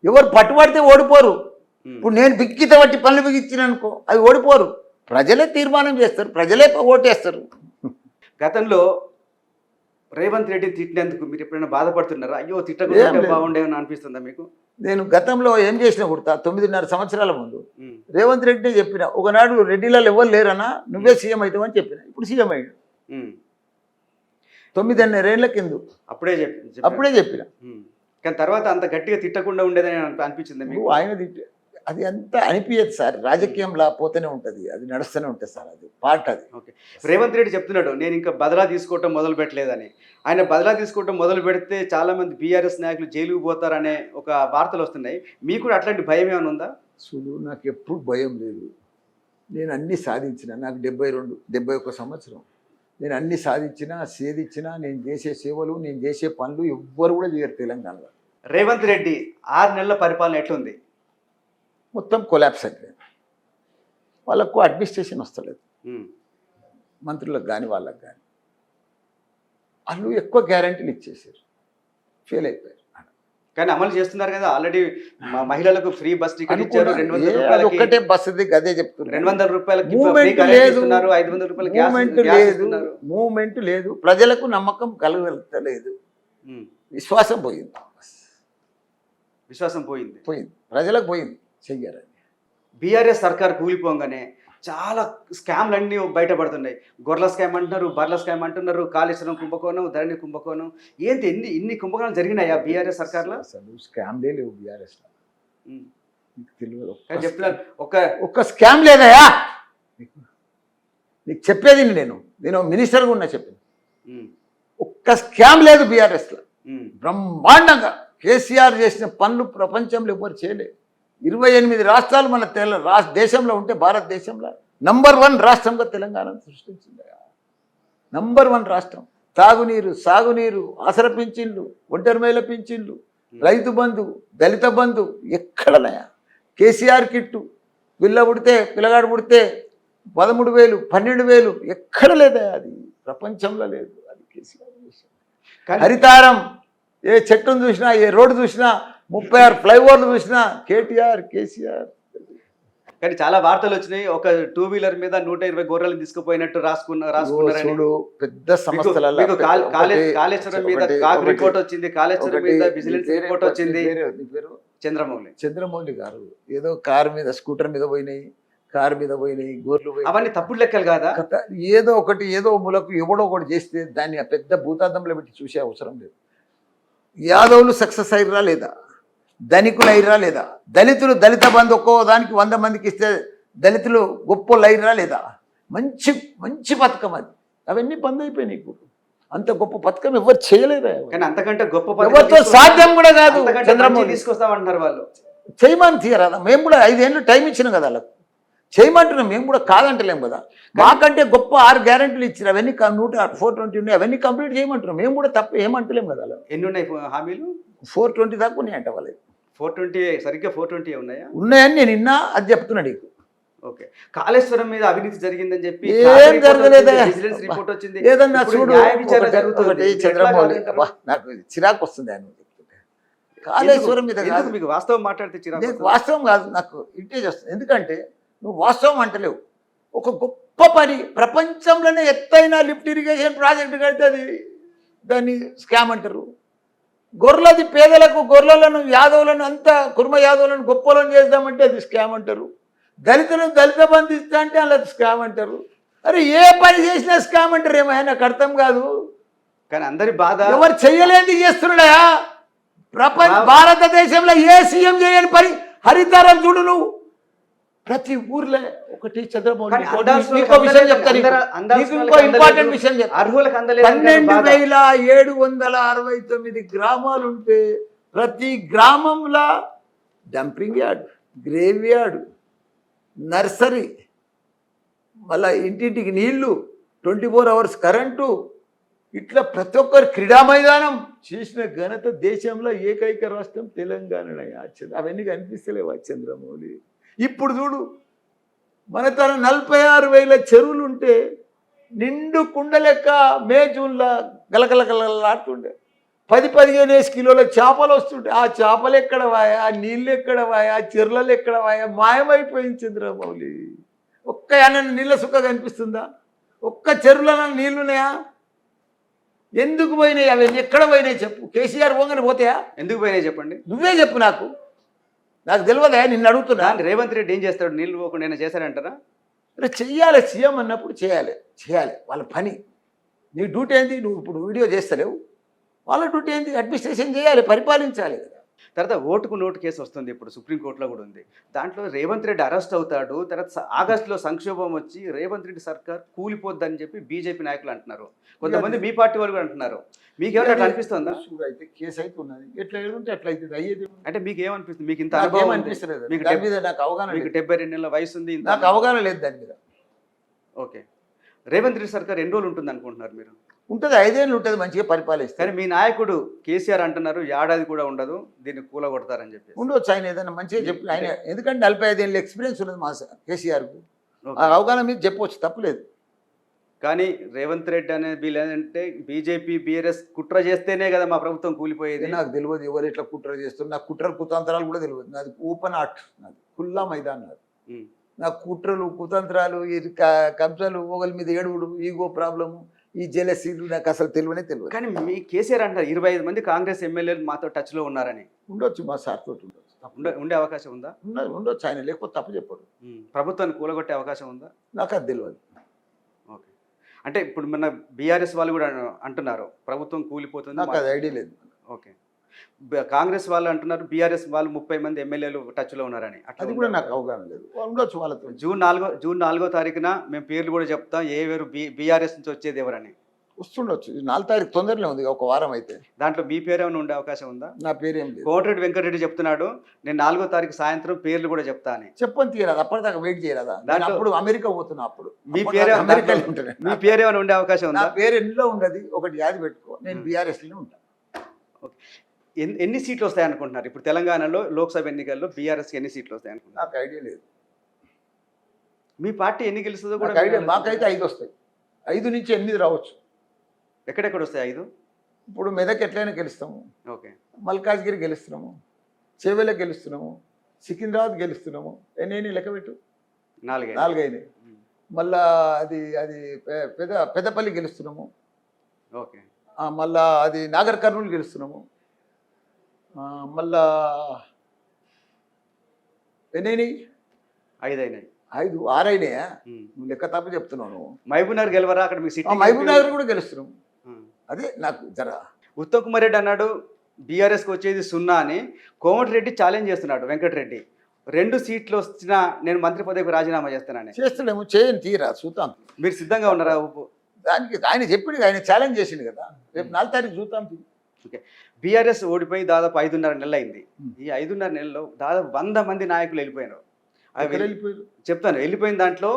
Speaker 3: ఎవరు పట్టుబడితే ఓడిపోరు. ఇప్పుడు నేను బిక్కిత బట్టి పనులు బిగించిన అనుకో, అది ఓడిపోరు. ప్రజలే తీర్మానం చేస్తారు, ప్రజలే ఓటేస్తారు.
Speaker 2: గతంలో రేవంత్ రెడ్డి తిట్టినందుకు మీరు ఎప్పుడైనా బాధపడుతున్నారా? అయ్యో తిట్టకుండా బాగుండేమని అనిపిస్తుందా మీకు?
Speaker 3: నేను గతంలో ఏం చేసినా కుడతా, 9.5 సంవత్సరాల ముందు రేవంత్ రెడ్డినే చెప్పిన, ఒకనాడు రెడ్డిలలో ఎవరు లేరన్నా, నువ్వే సీఎం అవుతావు అని చెప్పిన. ఇప్పుడు సీఎం అయ్యాడు. 9.5 ఏళ్ల కింద అప్పుడే చెప్పిన.
Speaker 2: కానీ తర్వాత అంత గట్టిగా తిట్టకుండా ఉండేదని అనిపించింది మీకు?
Speaker 3: ఆయన అది అంతా అనిపించదు సార్, రాజకీయంలో పోతూనే ఉంటుంది, అది నడుస్తూనే ఉంటుంది సార్, అది పార్ట్ అది.
Speaker 2: ఓకే, రేవంత్ రెడ్డి చెప్తున్నాడు నేను ఇంకా బదలా తీసుకోవటం మొదలు పెట్టలేదని. ఆయన బదలా తీసుకోవటం మొదలు పెడితే చాలా మంది బీఆర్ఎస్ నాయకులు జైలుకు పోతారనే ఒక వార్తలు వస్తున్నాయి. మీకు కూడా అట్లాంటి భయం ఏమైనా ఉందా?
Speaker 3: నాకు ఎప్పుడు భయం లేదు. నేను అన్నీ సాధించిన, నాకు 71 సంవత్సరం. నేను అన్నీ సాధించినా, సేదించినా, నేను చేసే సేవలు, నేను చేసే పనులు ఎవ్వరు కూడా చేయరు తెలంగాణలో.
Speaker 2: రేవంత్ రెడ్డి 6 నెలల పరిపాలన ఎట్లుంది?
Speaker 3: మొత్తం కొలాప్స్ అయిపోయింది. వాళ్ళకు అడ్మినిస్ట్రేషన్ వస్తలేదు, మంత్రులకు కానీ వాళ్ళకు కానీ. వాళ్ళు ఎక్కువ గ్యారంటీలు ఇచ్చేసారు, ఫెయిల్ అయిపోయారు.
Speaker 2: కానీ అమలు చేస్తున్నారు కదా, ఆల్రెడీ మహిళలకు ఫ్రీ బస్ టికెట్ ఇచ్చారు. 200 రూపాయలకి
Speaker 3: ఒకటే బస్సు గదే చెప్తున్నారు.
Speaker 2: 200 రూపాయలకి
Speaker 3: మూమెంట్ లేదు,
Speaker 2: 500 రూపాయలకి
Speaker 3: మూమెంట్ లేదు, ప్రజలకు నమ్మకం కలగలేదు, విశ్వాసం పోయింది. పోయింది, ప్రజలకు పోయింది, చెయ్యారని.
Speaker 2: బీఆర్ఎస్ సర్కార్ కూలిపోగానే చాలా స్కామ్లు అన్నీ బయటపడుతున్నాయి. గొర్రెల స్కామ్ అంటున్నారు, బర్ల స్కామ్ అంటున్నారు, కాళేశ్వరం కుంభకోణం, ధరణి కుంభకోణం. ఏంటి ఇన్ని కుంభకోణాలు జరిగినాయా బీఆర్ఎస్ సర్కార్లో?
Speaker 3: అసలు స్కామ్లే లేవు బీఆర్ఎస్లో, తెలియదు.
Speaker 2: చెప్తున్నాను,
Speaker 3: ఒక్క స్కామ్ లేదయా. నీకు చెప్పేది నేను మినిస్టర్గా ఉన్నా చెప్పింది, ఒక్క స్కామ్ లేదు బీఆర్ఎస్లో. బ్రహ్మాండంగా కేసీఆర్ చేసిన పనులు ప్రపంచంలో ఎవరు చేయలేదు. 28 రాష్ట్రాలు మన దేశంలో ఉంటే భారతదేశంలో నంబర్ 1 రాష్ట్రంగా తెలంగాణను సృష్టించింది. నంబర్ 1 రాష్ట్రం. తాగునీరు, సాగునీరు, ఆసర పింఛన్లు, ఒంటరి మహిళ పింఛన్లు, రైతు బంధు, దళిత బంధు ఎక్కడనయా? కేసీఆర్ కిట్టు, పిల్లగాడు పుడితే 13,000 12,000 ఎక్కడ లేదా? అది ప్రపంచంలో లేదు. అది కేసీఆర్ విషయం. హరితారం, ఏ చెట్టును చూసినా, ఏ రోడ్డు చూసినా, 36 ఫ్లైఓవర్లు చూసినా కేటీఆర్, కేసీఆర్.
Speaker 2: కానీ చాలా వార్తలు వచ్చినాయి, ఒక 2 వీలర్ మీద 120 గొర్రెలు తీసుకుపోయినట్టు రాసుకున్నారని.
Speaker 3: చూడు, పెద్ద సంస్థలలో
Speaker 2: మీకు కాళేశ్వరం మీద కాగ్ రిపోర్ట్ వచ్చింది, కాళేశ్వరం మీద విజిలెన్స్ రిపోర్ట్ వచ్చింది.
Speaker 3: చంద్రమౌళి గారు ఏదో కారు మీద, స్కూటర్ మీద పోయినాయి, కారు మీద పోయినాయి, గోర్లు పోయినాయి.
Speaker 2: అవన్నీ తప్పుడు లెక్కలు కాదా?
Speaker 3: ఏదో ఒకటి, ఏదో మూలకు ఎవడో ఒకటి చేస్తే దాన్ని ఆ పెద్ద భూతార్థంలో పెట్టి చూసే అవసరం లేదు. యాదవులు సక్సెస్ అయ్యారా లేదా? ధనికులు అయ్యారా లేదా? దళితులు దళిత బంధు ఒక్కో దానికి 100 మందికి ఇస్తే దళితులు గొప్పలు అయ్యారా లేదా? మంచి మంచి పథకం అది. అవన్నీ బంద్ అయిపోయినాయి. ఇప్పుడు అంత గొప్ప పథకం ఎవరు చేయలేదా?
Speaker 2: కానీ అంతకంటే గొప్ప
Speaker 3: ఎవరితో సాధ్యం కూడా కాదు. చంద్రమోహన్
Speaker 2: తీసుకొస్తామంటున్నారు వాళ్ళు.
Speaker 3: చేయమని తీయరాదా? మేము కూడా 5 ఏళ్ళు టైం ఇచ్చినాం కదా వాళ్ళకు. చేయమంటున్నాం, మేము కూడా కాదంటలేం కదా. మాకంటే గొప్ప 6 గ్యారెంటీలు ఇచ్చారు, అవన్నీ 420 ఉన్నాయి, అవన్నీ కంప్లీట్ చేయమంటున్నాం. మేము కూడా తప్ప ఏమంటలేం కదా.
Speaker 2: ఎన్ని ఉన్నాయి హామీలు?
Speaker 3: 420 దాకా ఉన్నాయి అంట వాళ్ళు.
Speaker 2: 420 సరిగ్గా 420 ఉన్నాయా?
Speaker 3: ఉన్నాయని నేను నిన్న అది చెప్తున్నాడు నీకు.
Speaker 2: ఓకే, కాళేశ్వరం మీద అవినీతి జరిగిందని చెప్పి
Speaker 3: ఏం జరగలేదా?
Speaker 2: విజిలెన్స్ రిపోర్ట్ వచ్చింది.
Speaker 3: ఏదన్నా చూడు,
Speaker 2: జరుగుతుంది.
Speaker 3: చంద్రమౌళి నాకు చిరాకు వస్తుంది ఆయన చెప్తుంటే. కాళేశ్వరం మీద కాదు,
Speaker 2: మీకు వాస్తవం మాట్లాడితే చిరాకు.
Speaker 3: వాస్తవం కాదు, నాకు ఇంటేజ్ వస్తుంది. ఎందుకంటే నువ్వు వాస్తవం అంటలేవు. ఒక గొప్ప పని, ప్రపంచంలోనే ఎత్తైన లిఫ్ట్ ఇరిగేషన్ ప్రాజెక్టు కడితే అది దాన్ని స్కామ్ అంటారు. గొర్రెలది పేదలకు, గొర్రెలను, యాదవులను, అంతా కుర్మ యాదవులను గొప్పలను చేద్దామంటే అది స్కామ్ అంటారు. దళితులను దళిత బంధు ఇస్తా అంటే అలా స్కామ్ అంటారు. అరే ఏ పని చేసినా స్కామ్ అంటారు. ఏమైనా నాకు అర్థం కాదు.
Speaker 2: కానీ అందరి బాధ,
Speaker 3: ఎవరు చెయ్యలేంది చేస్తున్నాడా? భారతదేశంలో ఏ సీఎం చేయని పని హరితారం చూడు నువ్వు. ప్రతి ఊర్లో ఒకటి. చంద్రమోహన్ ఇంకో విషయం చెప్తాను, ఇంకో ఇంపార్టెంట్ విషయం చెప్తాను. 12,769 గ్రామాలు ఉంటే ప్రతి గ్రామంలో dumping yard, grave yard, nursery, మళ్ళీ ఇంటింటికి నీళ్లు, 24 అవర్స్ కరెంటు, ఇట్లా ప్రతి ఒక్కరు క్రీడా మైదానం చేసిన ఘనత దేశంలో ఏకైక రాష్ట్రం తెలంగాణ. అవన్నీ కనిపిస్తలేవా చంద్రమౌళి? ఇప్పుడు చూడు, మన తన 46,000 చెరువులు ఉంటే నిండు కుండ లెక్క మే జూన్లో గలగలగలలాడుతుండే. 10-15 కిలోల చేపలు వస్తుంటే ఆ చేపలు ఎక్కడ వాయా, ఆ నీళ్ళు ఎక్కడ వాయా, ఆ చెర్లలు ఎక్కడ వాయా, మాయమైపోయింది చంద్రమౌళి. ఒక్క యానన్న నీళ్ళ సుక్క కనిపిస్తుందా? ఒక్క చెరువులో నీళ్ళున్నాయా? ఎందుకు పోయినాయి? అవన్నీ ఎక్కడ పోయినాయి చెప్పు. కేసీఆర్ పోగానే పోతాయా?
Speaker 2: ఎందుకు పోయినాయి చెప్పండి.
Speaker 3: నువ్వే చెప్పు. నాకు తెలియదా? నిన్ను అడుగుతున్నా.
Speaker 2: రేవంత్ రెడ్డి ఏం చేస్తాడు? నీళ్ళు పోకుండా ఏమైనా చేశారంటారా?
Speaker 3: అంటే చెయ్యాలి, సీఎం అన్నప్పుడు చేయాలి వాళ్ళ పని. నీ డ్యూటీ ఏంది? నువ్వు ఇప్పుడు వీడియో చేస్తలేవు, వాళ్ళ డ్యూటీ ఏంది? అడ్మినిస్ట్రేషన్ చేయాలి, పరిపాలించాలి కదా.
Speaker 2: తర్వాత ఓటుకు నోటు కేసు వస్తుంది, ఇప్పుడు సుప్రీంకోర్టులో కూడా ఉంది. దాంట్లో రేవంత్ రెడ్డి అరెస్ట్ అవుతాడు. తర్వాత ఆగస్టులో సంక్షోభం వచ్చి రేవంత్ రెడ్డి సర్కార్ కూలిపోద్దని చెప్పి బీజేపీ నాయకులు అంటున్నారు. కొంతమంది మీ పార్టీ వాళ్ళు కూడా అంటున్నారు. మీకేమైనా అట్లా అనిపిస్తుందా?
Speaker 3: అయితే కేసు అయితే ఉన్నది, ఎట్లా ఏదంటే అట్లా అయితే అయ్యేది.
Speaker 2: అంటే మీకు ఏమనిపిస్తుంది? మీకు ఇంత
Speaker 3: అనుభవం అనిపిస్తలేదు. మీకు దాని మీద నాకు అవగాహన,
Speaker 2: మీకు 72 నెలల వయసు ఉంది,
Speaker 3: నాకు అవగాహన లేదు దాని మీద.
Speaker 2: ఓకే, రేవంత్ రెడ్డి సర్కార్ ఎన్ని రోజులు ఉంటుంది అనుకుంటున్నారు మీరు?
Speaker 3: ఉంటుంది, 5 ఏళ్ళు ఉంటుంది, మంచిగా పరిపాలిస్తారు.
Speaker 2: కానీ మీ నాయకుడు కేసీఆర్ అంటున్నారు ఏడాది కూడా ఉండదు, దీన్ని కూలగొడతారని చెప్పి.
Speaker 3: ఉండొచ్చు, ఆయన ఏదైనా మంచిగా చెప్పి ఆయన, ఎందుకంటే 45 ఏళ్ళ ఎక్స్పీరియన్స్ ఉన్నది మా కేసీఆర్కు. అవగాహన మీద చెప్పవచ్చు, తప్పులేదు.
Speaker 2: కానీ రేవంత్ రెడ్డి అనేది లేదంటే బీజేపీ బీఆర్ఎస్ కుట్ర చేస్తేనే కదా మా ప్రభుత్వం కూలిపోయేది.
Speaker 3: నాకు తెలియదు ఎవరు ఎట్లా కుట్ర చేస్తారు. నాకు కుట్రలు కుతంత్రాలు కూడా తెలియదు. నాది ఓపెన్ ఆర్ట్, నాది ఖుల్లా మైదాన్. నాకు కుట్రలు కుతంత్రాలు, ఈ కబ్జాలు, ఓగల మీద ఏడుగుడు, ఈగో ప్రాబ్లము, ఈ జెలసీలు నాకు అసలు తెలియదు.
Speaker 2: కానీ మీ కేసీఆర్ అంటారు 25 మంది కాంగ్రెస్ ఎమ్మెల్యేలు మాతో టచ్లో ఉన్నారని.
Speaker 3: ఉండొచ్చు, మా సార్ తోటి ఉండొచ్చు.
Speaker 2: ఉండే అవకాశం ఉందా?
Speaker 3: ఉండొచ్చు, ఆయన లేకపోతే తప్పు చెప్పరు.
Speaker 2: ప్రభుత్వాన్ని కూలగొట్టే అవకాశం ఉందా?
Speaker 3: నాకు అది తెలియదు.
Speaker 2: ఓకే, అంటే ఇప్పుడు మన బీఆర్ఎస్ వాళ్ళు కూడా అంటున్నారు ప్రభుత్వం కూలిపోతుంది,
Speaker 3: నాకు అది ఐడియా లేదు.
Speaker 2: ఓకే, కాంగ్రెస్ వాళ్ళు అంటున్నారు బీఆర్ఎస్ వాళ్ళు 30 మంది ఎమ్మెల్యేలు టచ్లో ఉన్నారని.
Speaker 3: అది కూడా నాకు అవగాహన లేదు. ఉండొచ్చు వాళ్ళతో.
Speaker 2: జూన్ 4వ తారీఖున మేము పేర్లు కూడా చెప్తాం, ఏ వేరు బీఆర్ఎస్ నుంచి వచ్చేది ఎవరని.
Speaker 3: వస్తుండొచ్చు. 4 తారీఖు తొందరలో ఉంది, ఒక వారం అయితే.
Speaker 2: దాంట్లో మీ పేరు ఏమైనా ఉండే అవకాశం ఉందా?
Speaker 3: నా పేరేం లేదు.
Speaker 2: కోమటిరెడ్డి వెంకటరెడ్డి చెప్తున్నాడు నేను 4వ తారీఖు సాయంత్రం పేర్లు కూడా చెప్తా అని.
Speaker 3: చెప్పని తీయరాదు, అప్పటిదాకా వెయిట్ చేయరాదా?
Speaker 2: దాంట్లో-
Speaker 3: అప్పుడు అమెరికా పోతున్నా, అప్పుడు
Speaker 2: మీ
Speaker 3: అప్పటిదాకా
Speaker 2: పేరు
Speaker 3: అమెరికాలో ఉంటాను.
Speaker 2: మీ పేరు ఏమైనా ఉండే అవకాశం
Speaker 3: నా
Speaker 2: ఉందా?
Speaker 3: పేరు ఎన్నిలో ఉండదు, ఒకటి యాది పెట్టుకో, నేను బీఆర్ఎస్లో ఉంటాను.
Speaker 2: ఎన్ని సీట్లు వస్తాయి అనుకుంటున్నారు? ఇప్పుడు తెలంగాణలో లోక్సభ ఎన్నికల్లో బీఆర్ఎస్ ఎన్ని సీట్లు వస్తాయి అనుకుంటున్నారు?
Speaker 3: నాకు ఐడియా లేదు.
Speaker 2: మీ పార్టీ ఎన్ని గెలుస్తుందో కూడా
Speaker 3: నాకు ఐడియా, మాకైతే 5 వస్తాయి, 5 నుంచి 8 రావచ్చు.
Speaker 2: ఎక్కడెక్కడ వస్తాయి 5?
Speaker 3: ఇప్పుడు మెదక్ ఎట్లయినా గెలుస్తాము,
Speaker 2: ఓకే,
Speaker 3: మల్కాజ్గిరి గెలుస్తున్నాము, చేవెళ్ళ గెలుస్తున్నాము, సికింద్రాబాద్ గెలుస్తున్నాము. ఎన్ని లెక్క పెట్టు,
Speaker 2: 4
Speaker 3: అయినాయి. మళ్ళా అది అది పెద్దపల్లి గెలుస్తున్నాము.
Speaker 2: ఓకే,
Speaker 3: మళ్ళా అది నాగర్ కర్నూలు గెలుస్తున్నాము. మళ్ళా ఎన్ని
Speaker 2: 5 అయినాయి.
Speaker 3: 5, 6 అయినాయా? నువ్వు లెక్క తప్ప చెప్తున్నావు నువ్వు.
Speaker 2: మహబూబ్నగర్ గెలవరా? అక్కడ మీకు సిటీ
Speaker 3: మహబూబ్ నగర్ కూడా గెలుస్తున్నాము. అదే నాకు జర
Speaker 2: ఉత్తమ్ కుమార్ రెడ్డి అన్నాడు బీఆర్ఎస్కి వచ్చేది 0 అని. కోమటిరెడ్డి ఛాలెంజ్ చేస్తున్నాడు వెంకటరెడ్డి, 2 సీట్లు వచ్చినా నేను మంత్రి పదవికి రాజీనామా చేస్తానని.
Speaker 3: చేస్తున్నాము, చేయని తీరా చూద్దాం.
Speaker 2: మీరు సిద్ధంగా ఉన్నారా?
Speaker 3: దానికి ఆయన చెప్పింది, ఆయన ఛాలెంజ్ చేసింది కదా. రేపు 4 తారీఖు చూద్దాం.
Speaker 2: ఓకే, బీఆర్ఎస్ ఓడిపోయి దాదాపు 5.5 నెలలు అయింది. ఈ 5.5 నెలల్లో దాదాపు 100 మంది నాయకులు వెళ్ళిపోయినారు.
Speaker 3: వెళ్ళిపోయారు
Speaker 2: చెప్తాను, వెళ్ళిపోయిన దాంట్లో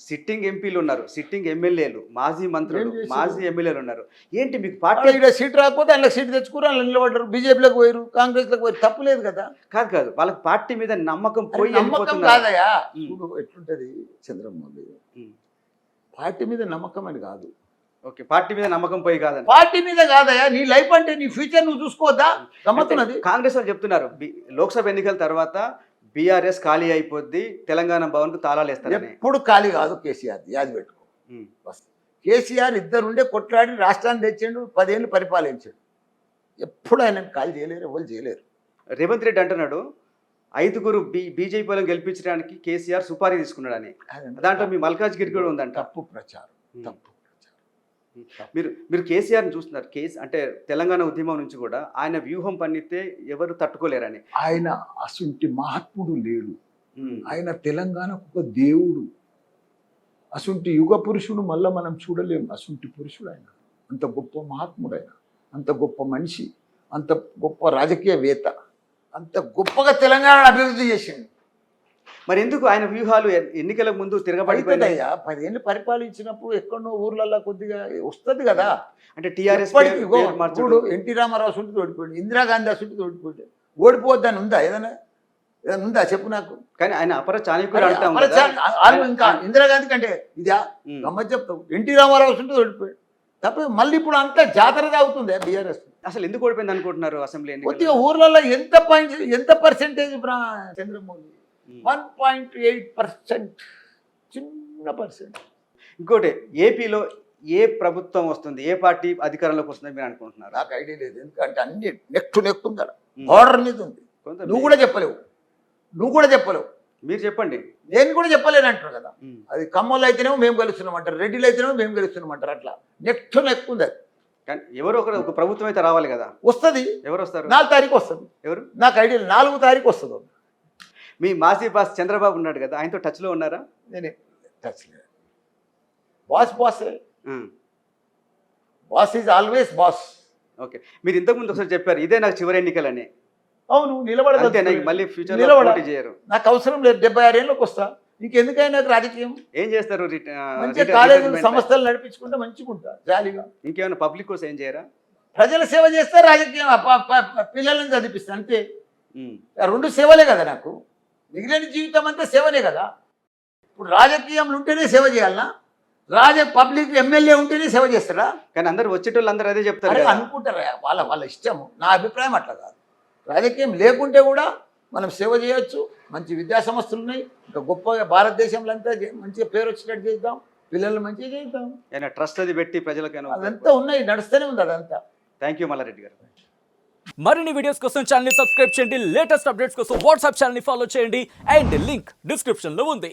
Speaker 2: సిట్టింగ్ ఎంపీలు ఉన్నారు, సిట్టింగ్ ఎమ్మెల్యేలు, మాజీ మంత్రులు, మాజీ ఎమ్మెల్యేలు ఉన్నారు. ఏంటి మీకు పార్టీ
Speaker 3: ఇక్కడ సీట్ రాకపోతే అందులో సీట్ తెచ్చుకున్నారు, అందులో నిలబడ్డారు. బీజేపీలోకి పోయారు, కాంగ్రెస్లోకి పోయారు, తప్పులేదు కదా.
Speaker 2: కాదు వాళ్ళకి పార్టీ మీద నమ్మకం పోయి
Speaker 3: నమ్మకం
Speaker 2: వెళ్ళిపోతున్నారు.
Speaker 3: కాదయా, చూడు ఎట్లుంటది చంద్రమోహన్, పార్టీ మీద నమ్మకం అని కాదు.
Speaker 2: ఓకే, పార్టీ మీద నమ్మకం పోయి కాదని.
Speaker 3: పార్టీ మీద కాదయా, నీ లైఫ్ అంటే నీ ఫ్యూచర్ నువ్వు చూసుకోవద్దా? గమ్మతున్నది.
Speaker 2: కాంగ్రెస్ వాళ్ళు చెప్తున్నారు లోక్సభ ఎన్నికల తర్వాత బీఆర్ఎస్ ఖాళీ అయిపోద్ది, తెలంగాణ భవన్ కు తాళాలు వేస్తారని.
Speaker 3: ఎప్పుడు ఖాళీ కాదు కేసీఆర్, యాది పెట్టుకో. కేసీఆర్ ఇద్దరుండే కొట్లాడి రాష్ట్రాన్ని తెచ్చిండు, 10 ఏళ్ళు పరిపాలించాడు. ఎప్పుడు ఆయన ఖాళీ చేయలేరు, ఎవరు చేయలేరు.
Speaker 2: రేవంత్ రెడ్డి అంటున్నాడు 5గురు బీజేపీ వాళ్ళని గెలిపించడానికి కేసీఆర్ సుపారీ తీసుకున్నాడని. దాంట్లో మీ మల్కాజ్గిరి కూడా ఉందంట.
Speaker 3: తప్పు ప్రచారం, తప్పు ప్రచారం.
Speaker 2: మీరు కేసీఆర్ని చూస్తున్నారు, అంటే తెలంగాణ ఉద్యమం నుంచి కూడా ఆయన వ్యూహం పన్నితే ఎవరు తట్టుకోలేరని.
Speaker 3: ఆయన అసుంటి మహాత్ముడు లేడు. ఆయన తెలంగాణకు ఒక దేవుడు. అసుంటి యుగ పురుషుడు మళ్ళీ మనం చూడలేము. అసుంటి పురుషుడు ఆయన, అంత గొప్ప మహాత్ముడు ఆయన, అంత గొప్ప మనిషి, అంత గొప్ప రాజకీయవేత్త, అంత గొప్పగా తెలంగాణ అభివృద్ధి చేసిండు.
Speaker 2: మరి ఎందుకు ఆయన వ్యూహాలు ఎన్నికల ముందు తిరగబడిపోయాయి?
Speaker 3: 10 ఏళ్ళు పరిపాలించినప్పుడు ఎక్కడో ఊర్లలో కొద్దిగా వస్తుంది కదా.
Speaker 2: అంటే టీఆర్ఎస్
Speaker 3: ఇప్పుడు ఎన్టీ రామారావు అసుంటి ఓడిపోయాడు, ఇందిరాగాంధీ అసుంటి ఓడిపోయాడు. ఓడిపోద్దని ఉందా? ఏదైనా ఉందా చెప్పు నాకు.
Speaker 2: కానీ ఆయన అపర చాణక్యుడు అంటాం.
Speaker 3: ఇంకా ఇందిరాగాంధీ కంటే ఇదా గమ్మత్ చెప్తావు. ఎన్టీ రామారావు అసుంటి ఓడిపోయాడు తప్ప మళ్ళీ ఇప్పుడు అంతా జాతర తాగుతుంది బీఆర్ఎస్.
Speaker 2: అసలు ఎందుకు ఓడిపోయింది అనుకుంటున్నారు అసెంబ్లీ ఎన్నికల్లో?
Speaker 3: కొద్దిగా ఊర్లలో ఎంత పర్సెంటేజ్ చంద్రమోహన్ 1.8%, చిన్న పర్సెంట్.
Speaker 2: ఇంకోటి, ఏపీలో ఏ ప్రభుత్వం వస్తుంది, ఏ పార్టీ అధికారంలోకి వస్తుంది మీరు అనుకుంటున్నారు?
Speaker 3: నాకు ఐడియా లేదు, ఎందుకంటే అన్ని నెక్కుందా, బార్డర్ మీద ఉంది. నువ్వు కూడా చెప్పలేవు.
Speaker 2: మీరు చెప్పండి.
Speaker 3: నేను కూడా చెప్పలేను అంటారు కదా. అది కమ్మలు అయితేనేమో మేము గెలుస్తున్నామంటారు, రెడ్డిలు అయితేనేమో మేము గెలుస్తున్నామంటారు. అట్లా నెక్కుంది అది.
Speaker 2: కానీ ఎవరో ఒక ప్రభుత్వం అయితే రావాలి కదా.
Speaker 3: వస్తుంది.
Speaker 2: ఎవరు వస్తారు?
Speaker 3: 4 తారీఖు వస్తుంది.
Speaker 2: ఎవరు?
Speaker 3: నాకు ఐడియా 4 తారీఖు వస్తుంది.
Speaker 2: మీ మాజీ బాస్ చంద్రబాబు ఉన్నాడు కదా, ఆయనతో టచ్లో ఉన్నారా?
Speaker 3: నేనే టచ్ లేదు. Boss is always boss.
Speaker 2: Okay, మీరు ఇంతకుముందు ఒకసారి చెప్పారు ఇదే నాకు చివరి ఎన్నికలని.
Speaker 3: అవును, నిలబడదు.
Speaker 2: మళ్ళీ ఫ్యూచర్లో పోటీ చేయరు.
Speaker 3: నాకు అవసరం లేదు, 76 ఏళ్ళకి వస్తా. ఇంకెందుకైనా నాకు రాజకీయం.
Speaker 2: ఏం చేస్తారు?
Speaker 3: మంచిగా కాలేజీలు సంస్థలు నడిపించుకుంటే మంచిగా ఉంటా, జాలీగా.
Speaker 2: ఇంకేమైనా పబ్లిక్ కోసం ఏం చేయరా?
Speaker 3: ప్రజల సేవ చేస్తే రాజకీయం, పిల్లల్ని చదివిస్తా అంతే. 2 సేవలే కదా నాకు. మిగిలిన జీవితం అంతా సేవనే కదా. ఇప్పుడు రాజకీయంలో ఉంటేనే సేవ చేయాలనా? పబ్లిక్ ఎమ్మెల్యే ఉంటేనే సేవ చేస్తారా?
Speaker 2: కానీ అందరు వచ్చేటోళ్ళు అందరూ అదే చెప్తారు
Speaker 3: అనుకుంటారా? వాళ్ళ ఇష్టము. నా అభిప్రాయం అట్లా కాదు. రాజకీయం లేకుంటే కూడా మనం సేవ చేయొచ్చు. మంచి విద్యా సంస్థలు ఉన్నాయి, ఇంకా గొప్పగా భారతదేశంలో అంతా మంచిగా పేరు వచ్చినట్టు చేద్దాం, పిల్లల్ని మంచిగా చేద్దాం.
Speaker 2: ట్రస్ట్ అది పెట్టి ప్రజలకైనా
Speaker 3: అదంతా ఉన్నాయి, నడుస్తూనే ఉంది అదంతా.
Speaker 2: థ్యాంక్ యూ మల్లారెడ్డి గారు.
Speaker 4: మరిన్ని వీడియోస్ కోసం ఛానల్ ని సబ్స్క్రైబ్ చేయండి, లేటెస్ట్ అప్డేట్స్ కోసం వాట్సాప్ ఛానల్ ని ఫాలో చేయండి, అండ్ లింక్ డిస్క్రిప్షన్ లో ఉంది.